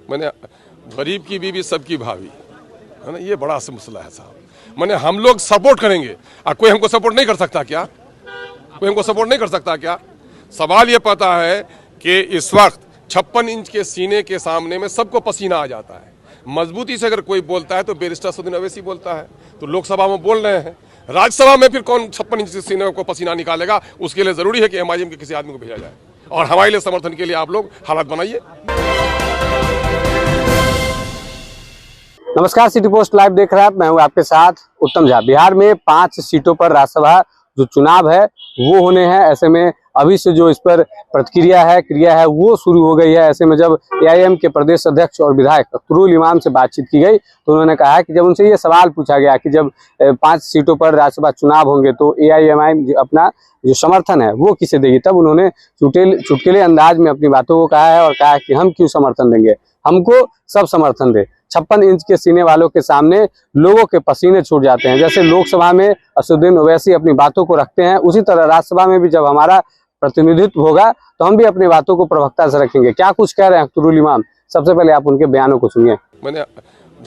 मैंने गरीब की बीवी सबकी भाभी है ना, ये बड़ा सा मसला है साहब। मैंने हम लोग सपोर्ट करेंगे, कोई हमको सपोर्ट नहीं कर सकता क्या? कोई हमको सपोर्ट नहीं कर सकता क्या? सवाल ये पता है कि इस वक्त 56 इंच के सीने के सामने में सबको पसीना आ जाता है। मजबूती से अगर कोई बोलता है तो बैरिस्टर असदुद्दीन अवैसी बोलता है, तो लोकसभा में बोल रहे हैं, राज्यसभा में फिर कौन 56 इंच के सीने को पसीना निकालेगा? उसके लिए जरूरी है कि एमआईएम के किसी आदमी को भेजा जाए, और हमारे लिए समर्थन के लिए आप लोग हालात बनाइए। नमस्कार, सिटी पोस्ट लाइव देख रहे हैं आप, मैं हूं आपके साथ उत्तम झा। बिहार में 5 सीटों पर राज्यसभा जो चुनाव है वो होने हैं। ऐसे में अभी से जो इस पर क्रिया है वो शुरू हो गई है। ऐसे में जब एआईएम के प्रदेश अध्यक्ष और विधायक अख्तरुल इमाम से बातचीत की गई तो उन्होंने कहा कि जब उनसे ये सवाल पूछा गया कि जब 5 सीटों पर राज्यसभा चुनाव होंगे तो एआईएमआईएम अपना जो समर्थन है वो किसे देगी, तब उन्होंने चुटकुले अंदाज में अपनी बातों को कहा है और कहा कि हम क्यों समर्थन देंगे, हमको सब समर्थन दे। 56 इंच के सीने वालों के सामने लोगों के पसीने छूट जाते हैं। जैसे लोकसभा में असदुद्दीन ओवैसी अपनी बातों को रखते हैं, उसी तरह राज्यसभा में भी जब हमारा प्रतिनिधित्व होगा तो हम भी अपनी बातों को प्रवक्ता से रखेंगे। क्या कुछ कह रहे हैं अख्तरुल इमाम, सबसे पहले आप उनके बयानों को सुनिए। मैंने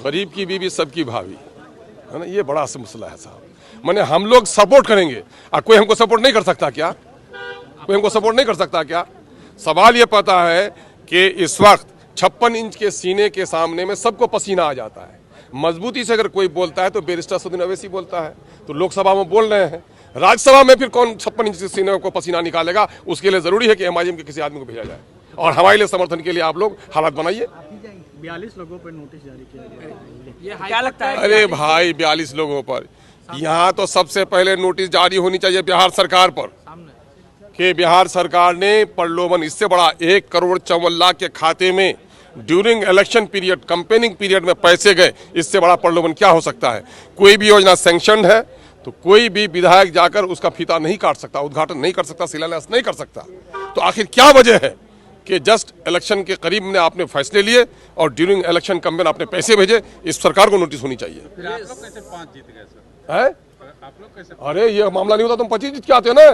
गरीब की बीवी सबकी भाभी है ना, ये बड़ा सा मसला है साहब। मैंने हम लोग सपोर्ट करेंगे, कोई हमको सपोर्ट नहीं कर सकता क्या? कोई हमको सपोर्ट नहीं कर सकता क्या? सवाल ये पता है कि इस वक्त 56 इंच के सीने के सामने में सबको पसीना आ जाता है। मजबूती से अगर कोई बोलता है तो बैरिस्टर असदुद्दीन अवैसी बोलता है, तो लोकसभा में बोल रहे हैं, राज्यसभा में फिर कौन 56 इंच के सीने को पसीना निकालेगा? उसके लिए जरूरी है कि एमआईएम के किसी आदमी को भेजा जाए, और हमारे लिए समर्थन के लिए आप लोग हालात बनाइए। 42 लोगों पर नोटिस जारी किया गया है, क्या लगता है? अरे भाई, 42 लोगों पर, यहाँ तो सबसे पहले नोटिस जारी होनी चाहिए बिहार सरकार पर कि बिहार सरकार ने प्रलोभन, इससे बड़ा 1 करोड़ 54 लाख के खाते में during election period, campaigning period में पैसे गए, इससे बड़ा प्रलोभन क्या हो सकता है? कोई भी योजना सैंक्शन है तो कोई भी विधायक जाकर उसका फीता नहीं काट सकता, उद्घाटन नहीं कर सकता, शिलान्यास नहीं कर सकता। तो आखिर क्या वजह है कि जस्ट इलेक्शन के करीब में आपने फैसले लिए और ड्यूरिंग इलेक्शन कैंपेन आपने पैसे भेजे? इस सरकार को नोटिस होनी चाहिए। फिर आप लोग कैसे 5 जीत गए सर? है? आप लोग कैसे? अरे ये मामला नहीं होता तुम 25 जीत के आते हो ना।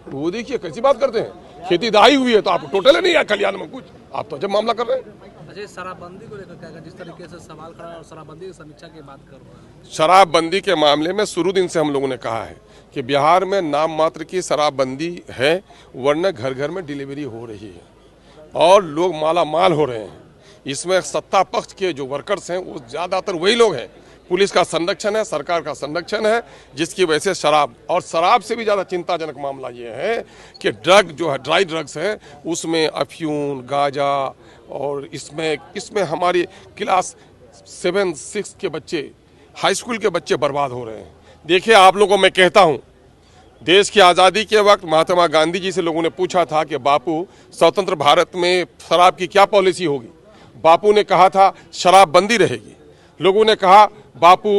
वो देखिए कैसी बात करते हैं, खेती दहाई हुई है तो आप टोटल ही नहीं है कल्याण में कुछ, आप तो जब मामला कर रहे हैं। अच्छा, शराबबंदी को लेकर क्या, जिस तरीके से सवाल खड़ा है और शराबबंदी की समीक्षा की बात कर रहे हैं? शराबबंदी के मामले में शुरू दिन से हम लोगों ने कहा है कि बिहार में नाम मात्र की शराबबंदी है, वरना घर घर में डिलीवरी हो रही है और लोग माला माल हो रहे हैं। इसमें सत्ता पक्ष के जो वर्कर्स हैं वो ज़्यादातर वही लोग हैं। पुलिस का संरक्षण है, सरकार का संरक्षण है, जिसकी वजह से शराब से भी ज़्यादा चिंताजनक मामला ये है कि ड्रग जो है, ड्राई ड्रग्स है, उसमें अफ्यून, गांजा, और इसमें हमारी क्लास 7, 6 के बच्चे, हाई स्कूल के बच्चे बर्बाद हो रहे हैं। देखिए, आप लोगों को मैं कहता हूँ, देश की आज़ादी के वक्त महात्मा गांधी जी से लोगों ने पूछा था कि बापू, स्वतंत्र भारत में शराब की क्या पॉलिसी होगी? बापू ने कहा था शराबबंदी रहेगी। लोगों ने कहा बापू,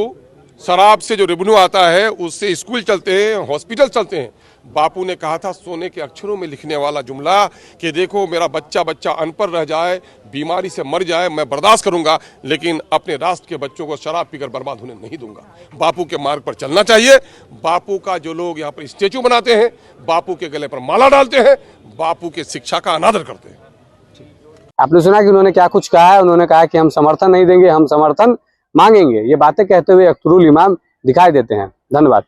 शराब से जो रेवेन्यू आता है उससे स्कूल चलते हैं, हॉस्पिटल चलते हैं। बापू ने कहा था सोने के अक्षरों में लिखने वाला जुमला कि देखो, मेरा बच्चा अनपढ़ रह जाए, बीमारी से मर जाए, मैं बर्दाश्त करूंगा, लेकिन अपने राष्ट्र के बच्चों को शराब पीकर बर्बाद होने नहीं दूंगा। बापू के मार्ग पर चलना चाहिए। बापू का जो लोग यहाँ पर स्टेचू बनाते हैं, बापू के गले पर माला डालते हैं, बापू के शिक्षा का अनादर करते हैं। आपने सुना कि उन्होंने क्या कुछ कहा है। उन्होंने कहा कि हम समर्थन नहीं देंगे, हम समर्थन मांगेंगे। ये बातें कहते हुए अख्तरुल इमाम दिखाई देते हैं। धन्यवाद।